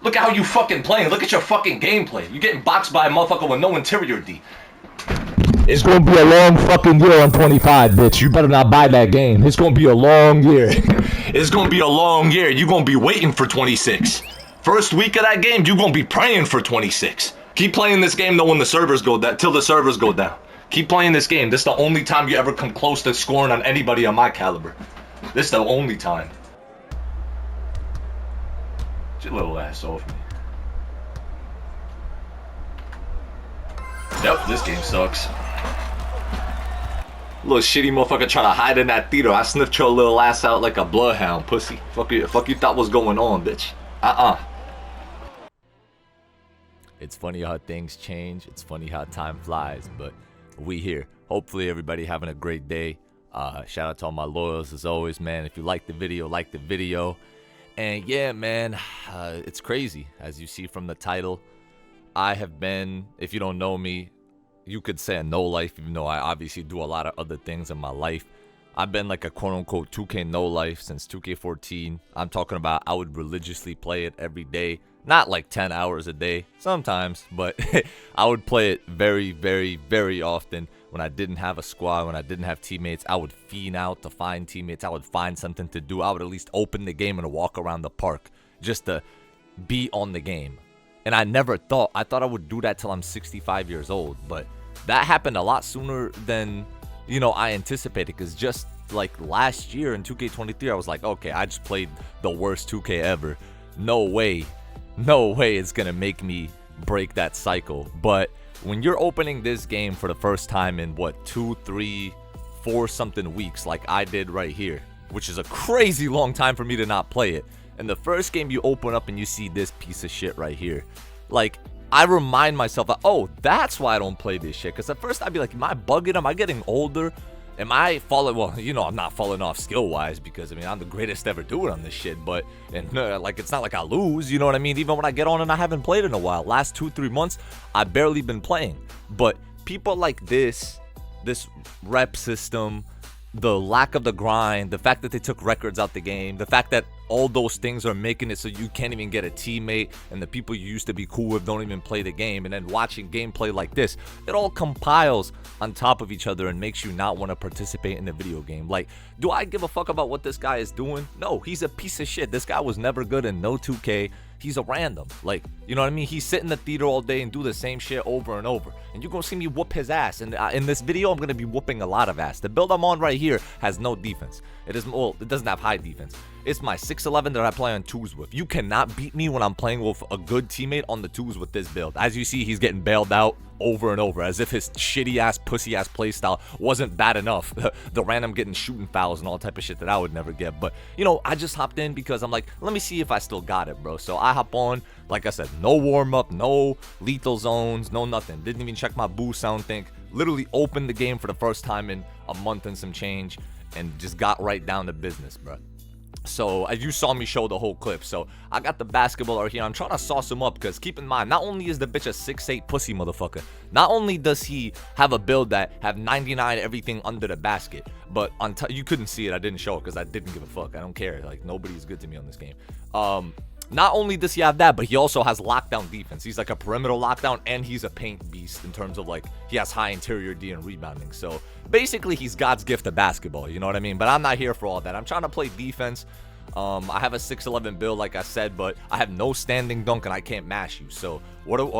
Look at how you fucking playing. Look at your fucking gameplay. You getting boxed by a motherfucker with no interior D. It's gonna be a long fucking year on 25, bitch. You better not buy that game. It's gonna be a long year. It's gonna be a long year. You gonna be waiting for 26. First week of that game, you gonna be praying for 26. Keep playing this game though when the servers go down, till the servers go down. Keep playing this game. This is the only time you ever come close to scoring on anybody on my caliber. This is the only time. Get your little ass off me. Yep, this game sucks. Little shitty motherfucker trying to hide in that theater. I sniffed your little ass out like a bloodhound, pussy. Fuck you thought was going on, bitch. It's funny how things change. It's funny how time flies, but we here. Hopefully everybody having a great day. Shout out to all my loyals as always, man. If you like the video, like the video. And yeah, man, it's crazy. As you see from the title, I have been, if you don't know me, you could say a no life, even though I obviously do a lot of other things in my life. I've been like a quote-unquote 2K no life since 2K14. I'm talking about I would religiously play it every day. Not like 10 hours a day, sometimes, but I would play it very, very, very often. When I didn't have a squad, when I didn't have teammates, I would fiend out to find teammates. I would find something to do. I would at least open the game and walk around the park just to be on the game. And I never thought, I thought I would do that till I'm 65 years old. But that happened a lot sooner than, you know, I anticipated. Because just like last year in 2K23, I was like, okay, I just played the worst 2K ever. No way it's going to make me break that cycle. But when you're opening this game for the first time in what, 2, 3, 4 something weeks like I did right here, which is a crazy long time for me to not play it. And the first game you open up and you see this piece of shit right here. Like, I remind myself, oh, that's why I don't play this shit. Because at first I'd be like, am I bugging? Am I getting older? Am I falling? Well, you know, I'm not falling off skill-wise because, I mean, I'm the greatest ever doing on this shit. But, like, it's not like I lose, you know what I mean? Even when I get on and I haven't played in a while. Last 2-3 months, I've barely been playing. But people like this rep system, the lack of the grind, the fact that they took records out the game, the fact that all those things are making it so you can't even get a teammate, and the people you used to be cool with don't even play the game, and then watching gameplay like this, it all compiles on top of each other and makes you not want to participate in the video game. Like, do I give a fuck about what this guy is doing? No, he's a piece of shit. This guy was never good in no 2K. He's a random. Like, you know what I mean? He's sit in the theater all day and do the same shit over and over. And you're going to see me whoop his ass. And in this video, I'm going to be whooping a lot of ass. The build I'm on right here has no defense. It doesn't have high defense. It's my 6'11 that I play on 2s with. You cannot beat me when I'm playing with a good teammate on the 2s with this build. As you see, he's getting bailed out over and over, as if his shitty ass, pussy ass playstyle wasn't bad enough. The random getting shooting fouls and all type of shit that I would never get. But, you know, I just hopped in because I'm like, let me see if I still got it, bro. So I hop on, like I said, no warm-up, no lethal zones, no nothing. Didn't even check my boost sound think. Literally opened the game for the first time in a month and some change, and just got right down to business, bro. So as you saw me show the whole clip, so I got the basketball right here. I'm trying to sauce him up because keep in mind, not only is the bitch a 6'8 pussy motherfucker, not only does he have a build that have 99 everything under the basket, but on you couldn't see it. I didn't show it because I didn't give a fuck. I don't care. Like, nobody's good to me on this game. Not only does he have that, but he also has lockdown defense. He's like a perimeter lockdown, and he's a paint beast in terms of, like, he has high interior D and rebounding. So basically he's God's gift to basketball, you know what I mean? But I'm not here for all that. I'm trying to play defense. I have a 6'11 build, like I said, but I have no standing dunk and I can't mash you. So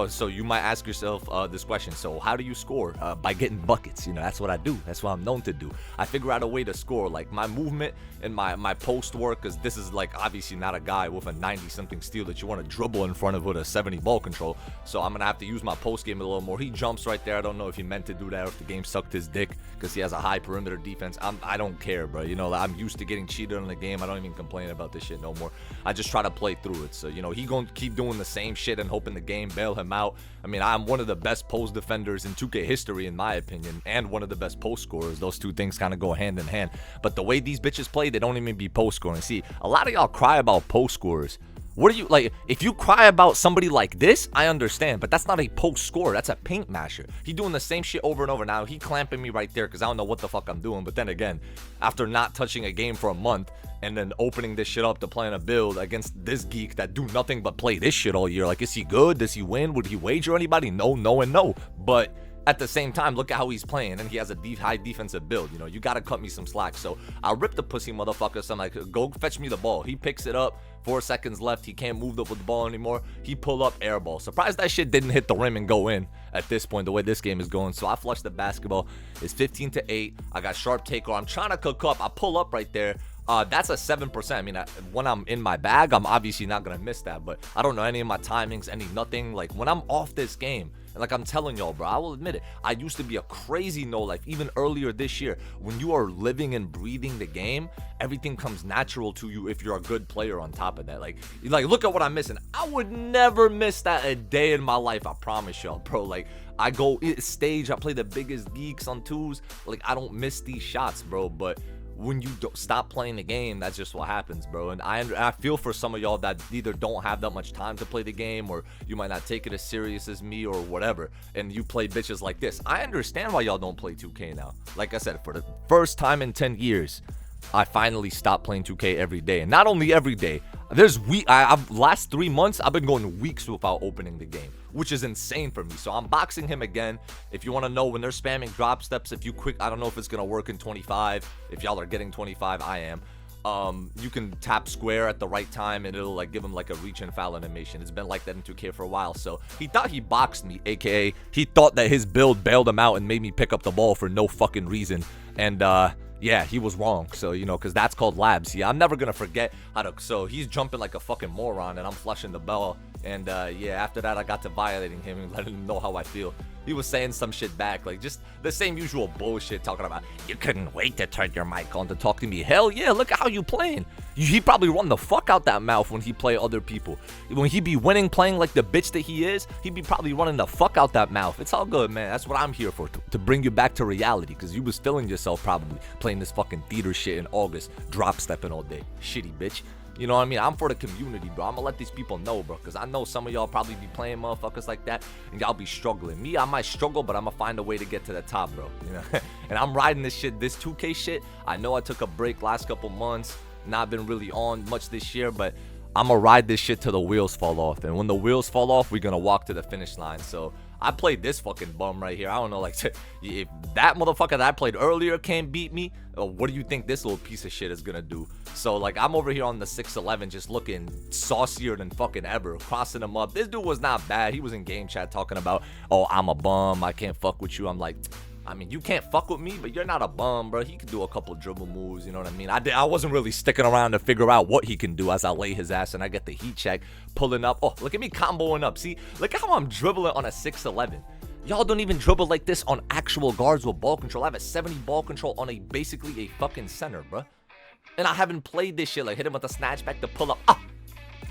so you might ask yourself this question. So how do you score? By getting buckets. You know, that's what I do. That's what I'm known to do. I figure out a way to score, like my movement and my post work, because this is like obviously not a guy with a 90-something steal that you want to dribble in front of with a 70 ball control. So I'm going to have to use my post game a little more. He jumps right there. I don't know if he meant to do that or if the game sucked his dick because he has a high perimeter defense. I don't care, bro. You know, I'm used to getting cheated on the game. I don't even complain about this shit no more. I just try to play through it. So, you know, he gonna keep doing the same shit and hoping the game bail him out. I mean, I'm one of the best post defenders in 2K history, in my opinion, and one of the best post scorers. Those two things kind of go hand in hand. But the way these bitches play, they don't even be post scoring. See, a lot of y'all cry about post scorers. What are you, like, if you cry about somebody like this, I understand, but that's not a post scorer. That's a paint masher. He doing the same shit over and over. Now, he clamping me right there because I don't know what the fuck I'm doing. But then again, after not touching a game for a month, and then opening this shit up to playing a build against this geek that do nothing but play this shit all year. Like, is he good? Does he win? Would he wager anybody? No, no, and no. But at the same time, look at how he's playing, and he has a high defensive build. You know, you gotta cut me some slack. So I rip the pussy motherfucker. So I'm like, go fetch me the ball. He picks it up. 4 seconds left. He can't move up with the ball anymore. He pull up, air ball. Surprised that shit didn't hit the rim and go in at this point, the way this game is going. So I flush the basketball. It's 15-8. I got sharp takeover. I'm trying to cook up. I pull up right there. That's a 7%. I mean, when I'm in my bag, I'm obviously not gonna miss that. But I don't know any of my timings, nothing. Like, when I'm off this game, and like I'm telling y'all, bro, I will admit it, I used to be a crazy no life. Even earlier this year, when you are living and breathing the game, everything comes natural to you if you're a good player on top of that. Like look at what I'm missing. I would never miss that a day in my life, I promise y'all, bro. Like, I go stage, I play the biggest geeks on twos. Like, I don't miss these shots, bro. But when you don't stop playing the game, that's just what happens, bro. And I feel for some of y'all that either don't have that much time to play the game, or you might not take it as serious as me or whatever, and you play bitches like this. I understand why y'all don't play 2K now. Like I said, for the first time in 10 years, I finally stopped playing 2K every day. And not only every day, there's last 3 months, I've been going weeks without opening the game, which is insane for me. So I'm boxing him again. If you want to know, when they're spamming drop steps, if you quick, I don't know if it's going to work in 25. If y'all are getting 25, I am. You can tap square at the right time and it'll like give him like a reach and foul animation. It's been like that in 2K for a while. So he thought he boxed me, aka he thought that his build bailed him out and made me pick up the ball for no fucking reason. And yeah, he was wrong. So, you know, because that's called labs. Yeah, I'm never going to forget how to. So he's jumping like a fucking moron and I'm flushing the ball. And yeah, after that, I got to violating him and letting him know how I feel. He was saying some shit back, like just the same usual bullshit, talking about you couldn't wait to turn your mic on to talk to me. Hell yeah, look at how you playing. He probably run the fuck out that mouth when he play other people. When he be winning, playing like the bitch that he is, he be probably running the fuck out that mouth. It's all good, man. That's what I'm here for, to bring you back to reality, because you was feeling yourself probably playing this fucking theater shit in August, drop stepping all day. Shitty bitch. You know what I mean? I'm for the community, bro. I'm gonna let these people know, bro, because I know some of y'all probably be playing motherfuckers like that, and y'all be struggling. Me, I might struggle, but I'm gonna find a way to get to the top, bro. You know? And I'm riding this shit, this 2K shit. I know I took a break last couple months, not been really on much this year, but I'm gonna ride this shit till the wheels fall off. And when the wheels fall off, we're gonna walk to the finish line. So I played this fucking bum right here. I don't know, like, if that motherfucker that I played earlier can't beat me, what do you think this little piece of shit is gonna do? So, like, I'm over here on the 6'11", just looking saucier than fucking ever, crossing him up. This dude was not bad. He was in game chat talking about, oh, I'm a bum, I can't fuck with you. I'm like, I mean, you can't fuck with me, but you're not a bum, bro. He could do a couple dribble moves, you know what I mean? I wasn't really sticking around to figure out what he can do as I lay his ass and I get the heat check, pulling up. Oh, look at me comboing up. See, look at how I'm dribbling on a 6'11". Y'all don't even dribble like this on actual guards with ball control. I have a 70 ball control on basically a fucking center, bro. And I haven't played this shit. Like, hit him with a snatch back to pull up. Ah,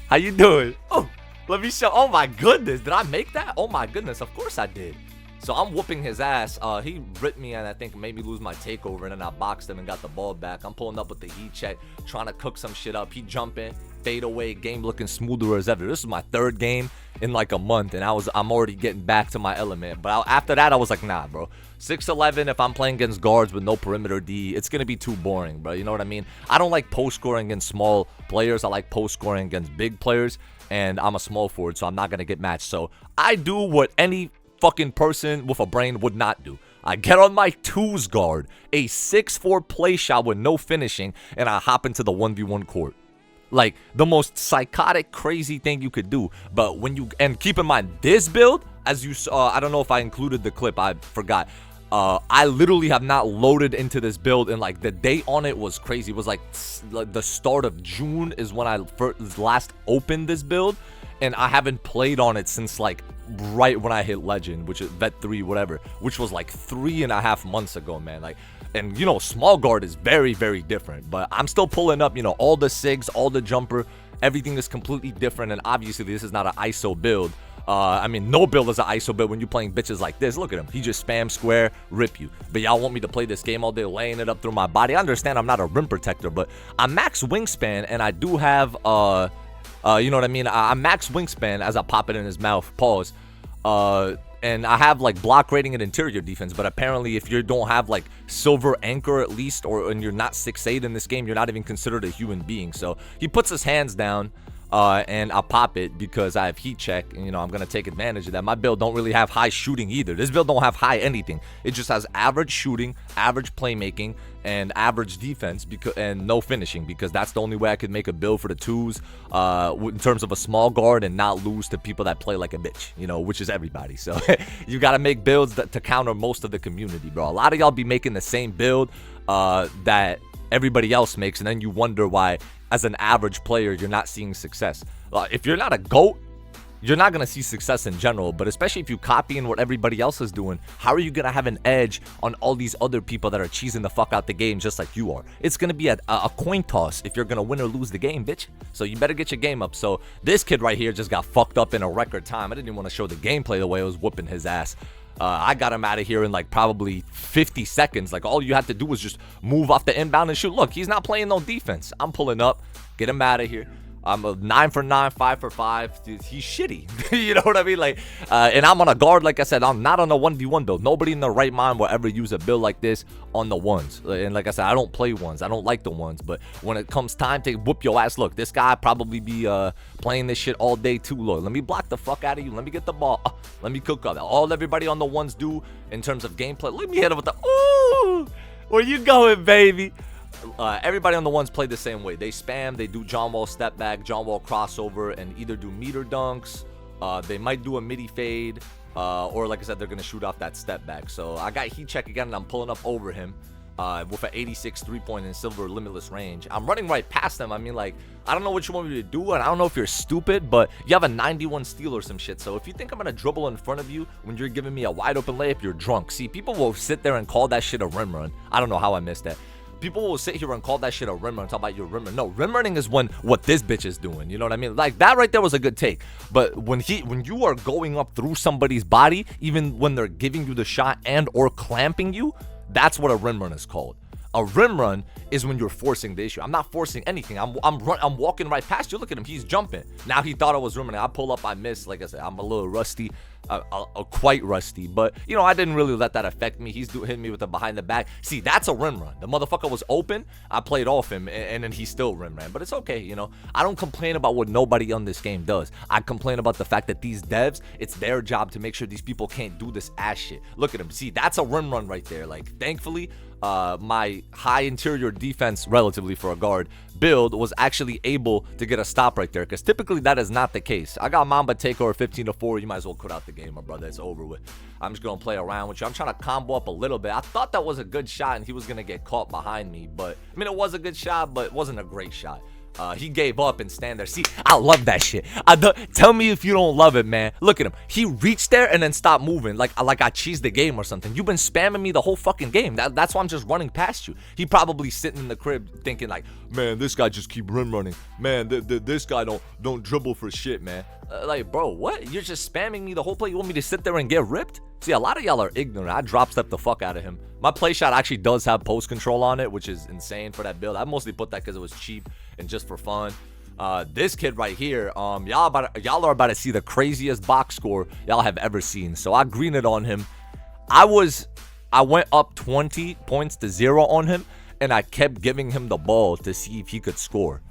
how you doing? Oh, let me show. Oh my goodness, did I make that? Oh my goodness, of course I did. So I'm whooping his ass. He ripped me and I think made me lose my takeover, and then I boxed him and got the ball back. I'm pulling up with the heat check, trying to cook some shit up. He jumping, fade away, game looking smoother as ever. This is my third game in like a month, and I'm already getting back to my element. But after that, I was like, nah, bro. 6'11", if I'm playing against guards with no perimeter D, it's gonna be too boring, bro. You know what I mean? I don't like post scoring against small players. I like post scoring against big players, and I'm a small forward, so I'm not gonna get matched. So I do what any fucking person with a brain would not do. I get on my twos guard, a 6'4" play shot with no finishing, and I hop into the 1v1 court. Like, the most psychotic, crazy thing you could do. But when you, and keep in mind, this build, as you saw, I don't know if I included the clip, I forgot. I literally have not loaded into this build, and like the date on it was crazy. It was like the start of June is when I last opened this build, and I haven't played on it since like right when I hit legend, which is vet 3 whatever, which was like 3.5 months ago, man. Like, and you know, small guard is very, very different, but I'm still pulling up, you know, all the sigs, all the jumper, everything is completely different. And obviously this is not an ISO build. I mean, no build is an ISO build when you're playing bitches like this. Look at him. He just spam square, rip you. But y'all want me to play this game all day, laying it up through my body. I understand I'm not a rim protector, but I'm max wingspan, and I do have, you know what I mean? I'm max wingspan as I pop it in his mouth. Pause. And I have like block rating and interior defense, but apparently if you don't have like silver anchor at least, and you're not 6'8" in this game, you're not even considered a human being. So he puts his hands down, and I'll pop it because I have heat check, and I'm gonna take advantage of that. My build don't really have high shooting either. This build don't have high anything. It just has average shooting, average playmaking, and average defense, and no finishing, because that's the only way I could make a build for the twos in terms of a small guard and not lose to people that play like a bitch, which is everybody. So you got to make builds to counter most of the community, bro. A lot of y'all be making the same build that everybody else makes, and then you wonder why, as an average player, you're not seeing success. If you're not a GOAT, you're not going to see success in general, but especially if you copying what everybody else is doing, how are you going to have an edge on all these other people that are cheesing the fuck out the game just like you are? It's going to be a coin toss if you're going to win or lose the game, bitch. So you better get your game up. So this kid right here just got fucked up in a record time. I didn't even want to show the gameplay the way I was whooping his ass. I got him out of here in like probably 50 seconds. Like all you had to do was just move off the inbound and shoot. Look, he's not playing no defense. I'm pulling up, get him out of here. I'm a 9 for 9, 5 for 5. Dude, he's shitty. You know what I mean? Like, and I'm on a guard. Like I said, I'm not on a 1v1 build. Nobody in their right mind will ever use a build like this on the ones. And like I said, I don't play ones. I don't like the ones. But when it comes time to whoop your ass, look, this guy probably be playing this shit all day too. Look, let me block the fuck out of you. Let me get the ball. Let me cook up. All everybody on the ones do in terms of gameplay. Let me hit him with the, ooh, where you going, baby? Everybody on the ones play the same way. They spam, they do John Wall step back, John Wall crossover, and either do meter dunks, they might do a midi fade, or like I said, they're going to shoot off that step back. So I got heat check again, and I'm pulling up over him with an 86 3-point and silver limitless range. I'm running right past them. I mean, like, I don't know what you want me to do, and I don't know if you're stupid, but you have a 91 steal or some shit. So if you think I'm going to dribble in front of you when you're giving me a wide open layup, you're drunk. See, people will sit there and call that shit a rim run. I don't know how I missed that. People will sit here and call that shit a rim run and talk about your rim run. No, rim running is what this bitch is doing. You know what I mean? Like, that right there was a good take. But when you are going up through somebody's body, even when they're giving you the shot and or clamping you, that's what a rim run is called. A rim run is when you're forcing the issue. I'm not forcing anything. I'm walking right past you. Look at him. He's jumping. Now he thought I was rim running. I pull up. I miss. Like I said, I'm a little rusty. Quite rusty. But, I didn't really let that affect me. He's hitting me with a behind the back. See, that's a rim run. The motherfucker was open. I played off him, and then he still rim ran. But it's okay, I don't complain about what nobody on this game does. I complain about the fact that these devs, it's their job to make sure these people can't do this ass shit. Look at him. See, that's a rim run right there. Like, thankfully, my high interior defense, relatively for a guard, build was actually able to get a stop right there, because typically that is not the case. I got Mamba takeover 15-4. You might as well quit out the game, my brother. It's over with. I'm just gonna play around with you. I'm trying to combo up a little bit. I thought that was a good shot and he was gonna get caught behind me, but I mean, it was a good shot, but it wasn't a great shot. He gave up and stand there. See, I love that shit. Tell me if you don't love it, man. Look at him. He reached there and then stopped moving, like I cheesed the game or something. You've been spamming me the whole fucking game. That's why I'm just running past you. He probably sitting in the crib thinking like, man, this guy just keep running. Man, this guy don't dribble for shit, man. Like, bro, what? You're just spamming me the whole play? You want me to sit there and get ripped? See, a lot of y'all are ignorant. I drop step the fuck out of him. My play shot actually does have post control on it, which is insane for that build. I mostly put that because it was cheap and just for fun. This kid right here, y'all are about to see the craziest box score y'all have ever seen. So I greened on him. I went up 20 points to 0 on him, and I kept giving him the ball to see if he could score.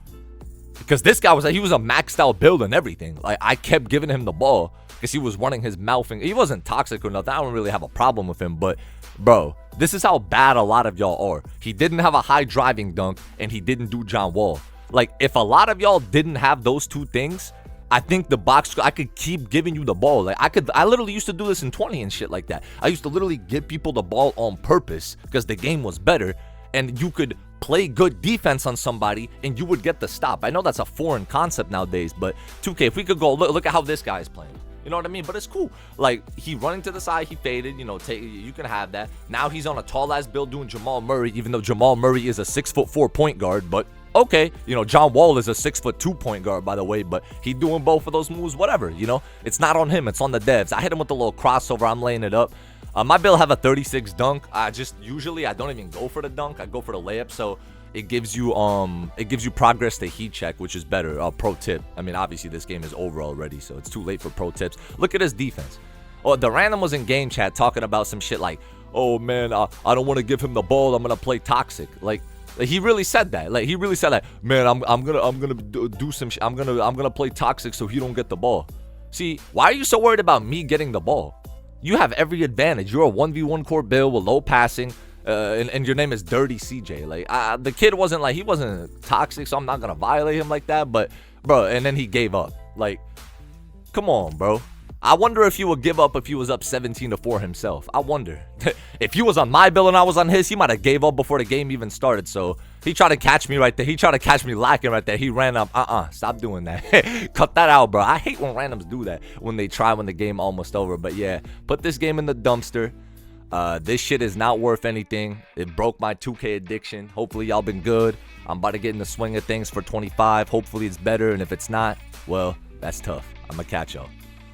Because this guy he was a maxed out build and everything. Like, I kept giving him the ball because he was running his mouth, and he wasn't toxic or nothing. I don't really have a problem with him, but bro, this is how bad a lot of y'all are. He didn't have a high driving dunk, and he didn't do John Wall. Like, if a lot of y'all didn't have those two things, I think the box, I could keep giving you the ball. Like, I literally used to do this in 20 and shit like that. I used to literally give people the ball on purpose because the game was better, and you could play good defense on somebody and you would get the stop. I know that's a foreign concept nowadays, but 2K, if we could go look at how this guy is playing. You know what I mean? But it's cool. Like, he running to the side, he faded, you can have that. Now he's on a tall ass build doing Jamal Murray, even though Jamal Murray is a 6'4" point guard, but okay, John Wall is a 6'2" point guard, by the way, but he doing both of those moves, whatever, it's not on him, it's on the devs. I hit him with a little crossover, I'm laying it up. My build have a 36 dunk. Usually I don't even go for the dunk. I go for the layup. So it gives you progress to heat check, which is better. Pro tip. I mean, obviously this game is over already, so it's too late for pro tips. Look at his defense. Oh, the random was in game chat talking about some shit like, oh man, I don't want to give him the ball. I'm gonna play toxic. Like he really said that. Like he really said that. Man, I'm gonna do some shit. I'm gonna play toxic so he don't get the ball. See, why are you so worried about me getting the ball? You have every advantage. You're a 1v1 core build with low passing, and your name is Dirty CJ. Like the kid wasn't like, he wasn't toxic, so I'm not gonna violate him like that. But bro, and then he gave up. Like, come on, bro. I wonder if he would give up if he was up 17-4 himself. I wonder. If he was on my build and I was on his, he might have gave up before the game even started. So he tried to catch me right there. He tried to catch me lacking right there. He ran up. Stop doing that. Cut that out, bro. I hate when randoms do that when they try when the game almost over. But yeah, put this game in the dumpster. This shit is not worth anything. It broke my 2K addiction. Hopefully y'all been good. I'm about to get in the swing of things for 25. Hopefully it's better. And if it's not, well, that's tough. I'm gonna catch y'all.